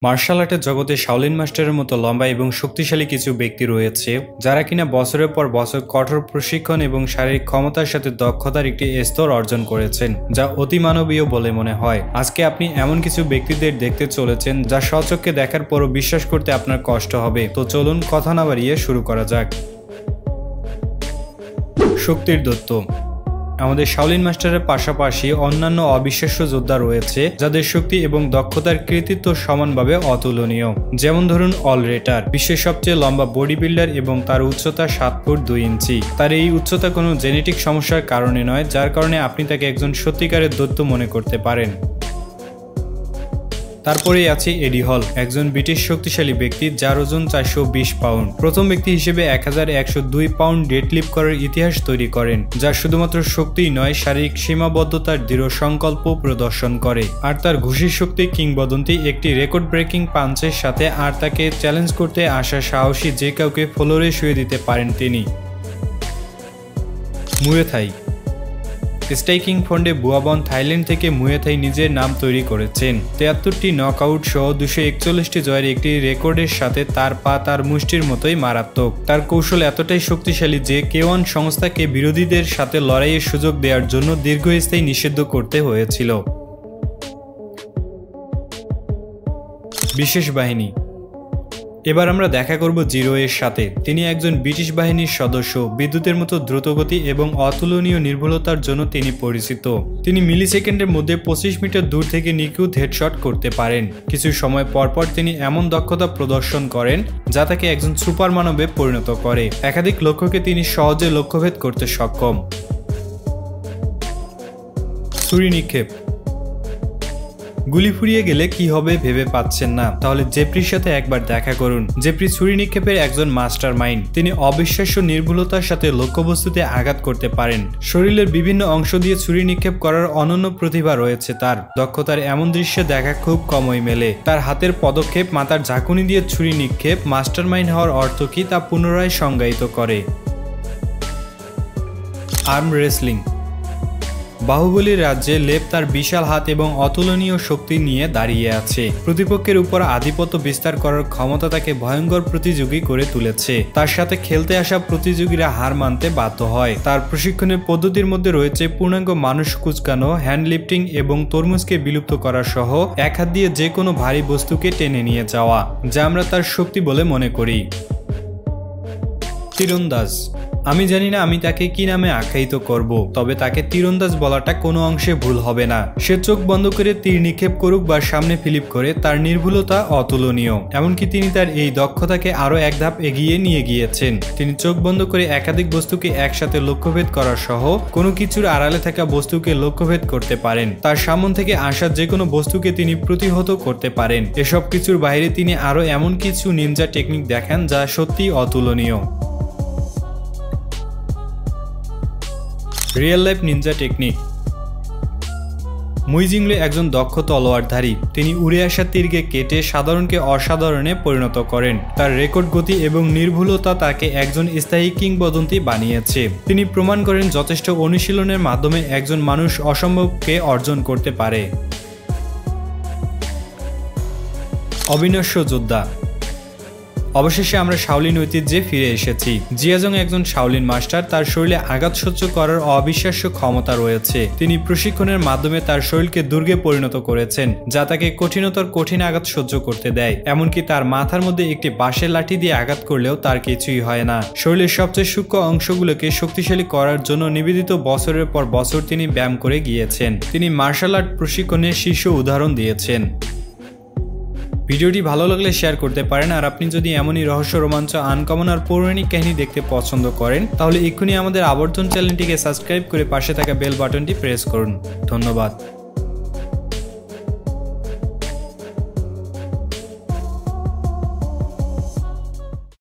Martial আর্টের জগতে শাওলিন মাস্টারের মতো লম্বা এবং শক্তিশালী কিছু ব্যক্তি রয়েছে যারা কিনা বছরের পর বছর কঠোর প্রশিক্ষণ এবং শারীরিক ক্ষমতার সাথে দক্ষতার একটি স্তর অর্জন করেছেন, যা অতিমানবীয় বলে মনে হয়। আজকে আপনি এমন কিছু ব্যক্তিদের দেখতে চলেছেন যা স্বচক্ষে দেখার পরও বিশ্বাস করতে আপনার কষ্ট হবে। তো চলুন কথা না বাড়িয়ে শুরু করা যাক। শক্তির দৈত্য। আমাদের শাওলিন মাস্টারের পাশাপাশি অন্যান্য অবিশ্বাস্য যোদ্ধা রয়েছে যাদের শক্তি এবং দক্ষতার কৃতিত্ব সমানভাবে অতুলনীয়। যেমন ধরুন অলরেটার, বিশ্বের সবচেয়ে লম্বা বডি বিল্ডার এবং তার উচ্চতা 7 ফুট 2 ইঞ্চি। তার এই উচ্চতা কোনো জেনেটিক সমস্যার কারণে নয়, যার কারণে আপনি তাকে একজন সত্যিকারের দৈত্য মনে করতে পারেন। তারপরেই আছে এডি হল, একজন ব্রিটিশ শক্তিশালী ব্যক্তি যার ওজন 420 পাউন্ড। প্রথম ব্যক্তি হিসেবে 1102 পাউন্ড ডেডলিফট করার ইতিহাস তৈরি করেন, যা শুধুমাত্র শক্তিই নয়, শারীরিক সীমাবদ্ধতার দৃঢ় সংকল্প প্রদর্শন করে। আর তার ঘুষির শক্তি কিংবদন্তি একটি রেকর্ড ব্রেকিং পাঞ্চের সাথে, আর তাকে চ্যালেঞ্জ করতে আসা সাহসী যে কাউকে ফ্লোরে শুয়ে দিতে পারেন তিনি। মুয়ে থাই। স্ট্রাইকিং ফন্ডে বুয়াবন থাইল্যান্ড থেকে মুয়ে থাই নিজের নাম তৈরি করেছেন। 73টি নকআউট সহ 241টি জয়ের একটি রেকর্ডের সাথে তার পা তার মুষ্টির মতোই মারাত্মক। তার কৌশল এতটাই শক্তিশালী যে K1 সংস্থাকে বিরোধীদের সাথে লড়াইয়ের সুযোগ দেওয়ার জন্য দীর্ঘস্থায়ী নিষিদ্ধ করতে হয়েছিল। বিশেষ বাহিনী। এবার আমরা দেখা করব জিরো এর সাথে। তিনি একজন ব্রিটিশ বাহিনীর সদস্য। বিদ্যুতের মতো দ্রুতগতি এবং অতুলনীয় নির্ভুলতার জন্য তিনি পরিচিত। তিনি মিলিসেকেন্ডের মধ্যে 25 মিটার দূর থেকে নিখুঁত হেডশট করতে পারেন। কিছু সময় পরপর তিনি এমন দক্ষতা প্রদর্শন করেন যা তাকে একজন সুপার মানবে পরিণত করে। একাধিক লক্ষ্যকে তিনি সহজে লক্ষ্যভেদ করতে সক্ষম। ছুরি নিক্ষেপ। গুলি ফুরিয়ে গেলে কি হবে ভেবে পাচ্ছেন না? তাহলে জেফরির সাথে একবার দেখা করুন। জেফরি ছুরি নিক্ষেপের একজন মাস্টার মাইন্ড। তিনি অবিশ্বাস্য নির্ভুলতার সাথে লক্ষ্যবস্তুতে আঘাত করতে পারেন। শরীরের বিভিন্ন অংশ দিয়ে ছুরি নিক্ষেপ করার অনন্য প্রতিভা রয়েছে তার। দক্ষতার এমন দৃশ্যে দেখা খুব কমই মেলে। তার হাতের পদক্ষেপ, মাথার ঝাঁকুনি দিয়ে ছুরি নিক্ষেপ, মাস্টার মাইন্ড হওয়ার অর্থ কি তা পুনরায় সংজ্ঞায়িত করে। Arm wrestling. বাহুবলীর রাজ্যে লেপ তার বিশাল হাত এবং অতুলনীয় শক্তি নিয়ে দাঁড়িয়ে আছে। প্রতিপক্ষের উপর আধিপত্য বিস্তার করার ক্ষমতা তাকে ভয়ঙ্কর প্রতিযোগী করে তুলেছে। তার সাথে খেলতে আসা প্রতিযোগীরা হার মানতে বাধ্য হয়। তার প্রশিক্ষণের পদ্ধতির মধ্যে রয়েছে পূর্ণাঙ্গ মানুষ কুঁচকানো, হ্যান্ড লিফটিং এবং তরমুজকে বিলুপ্ত করা সহ এক হাত দিয়ে যে কোনো ভারী বস্তুকে টেনে নিয়ে যাওয়া, যা আমরা তার শক্তি বলে মনে করি। তীরন্দাজ। আমি জানি না আমি তাকে কি নামে আখ্যায়িত করব, তবে তাকে তীরন্দাজ বলাটা কোনো অংশে ভুল হবে না। সে চোখ বন্ধ করে তীর নিক্ষেপ করুক বা সামনে ফিলিপ করে, তার নির্ভুলতা অতুলনীয়। এমনকি তিনি তার এই দক্ষতাকে আরো এক ধাপ এগিয়ে নিয়ে গিয়েছেন। তিনি চোখ বন্ধ করে একাধিক বস্তুকে একসাথে লক্ষ্যভেদ করা সহ কোনো কিছুর আড়ালে থাকা বস্তুকে লক্ষ্যভেদ করতে পারেন। তার সামনে থেকে আসা যে কোনো বস্তুকে তিনি প্রতিহত করতে পারেন। এসব কিছুর বাইরে তিনি আরো এমন কিছু নিনজা টেকনিক দেখান যা সত্যিই অতুলনীয়। Real life Ninja technique. মুই জিংলে একজন দক্ষ তলোয়ারধারী। তিনি উড়ে আসা তীরকে কেটে সাধারণকে অসাধারণে পরিণত করেন। তার রেকর্ড গতি এবং নির্ভুলতা তাকে একজন স্থায়ী কিংবদন্তি বানিয়েছে। তিনি প্রমাণ করেন যথেষ্ট অনুশীলনের মাধ্যমে একজন মানুষ অসম্ভবকে অর্জন করতে পারে। অবিনশ্বর যোদ্ধা। অবশেষে আমরা শাওলিন ঐতিহ্যে ফিরে এসেছি। জিয়াজং একজন শাওলিন মাস্টার। তার শরীরে আঘাত সহ্য করার অবিশ্বাস্য ক্ষমতা রয়েছে। তিনি প্রশিক্ষণের মাধ্যমে তার শরীরকে দুর্গে পরিণত করেছেন, যা তাকে কঠিনতর কঠিন আঘাত সহ্য করতে দেয়। এমনকি তার মাথার মধ্যে একটি বাঁশের লাঠি দিয়ে আঘাত করলেও তার কিছুই হয় না। শরীরের সবচেয়ে সূক্ষ্ম অংশগুলোকে শক্তিশালী করার জন্য নিবেদিত বছরের পর বছর তিনি ব্যায়াম করে গিয়েছেন। তিনি মার্শাল আর্ট প্রশিক্ষণের শীর্ষ উদাহরণ দিয়েছেন। ভিডিওটি ভালো লাগলে শেয়ার করতে পারেন। আর আপনি যদি এমনই রহস্য, রোমাঞ্চ, আনকমন আর পৌরাণিক কাহিনী দেখতে পছন্দ করেন, তাহলে এক্ষুনি আমাদের আবর্তন চ্যানেলটিকে সাবস্ক্রাইব করে পাশে থাকা বেল বাটনটি প্রেস করুন। ধন্যবাদ।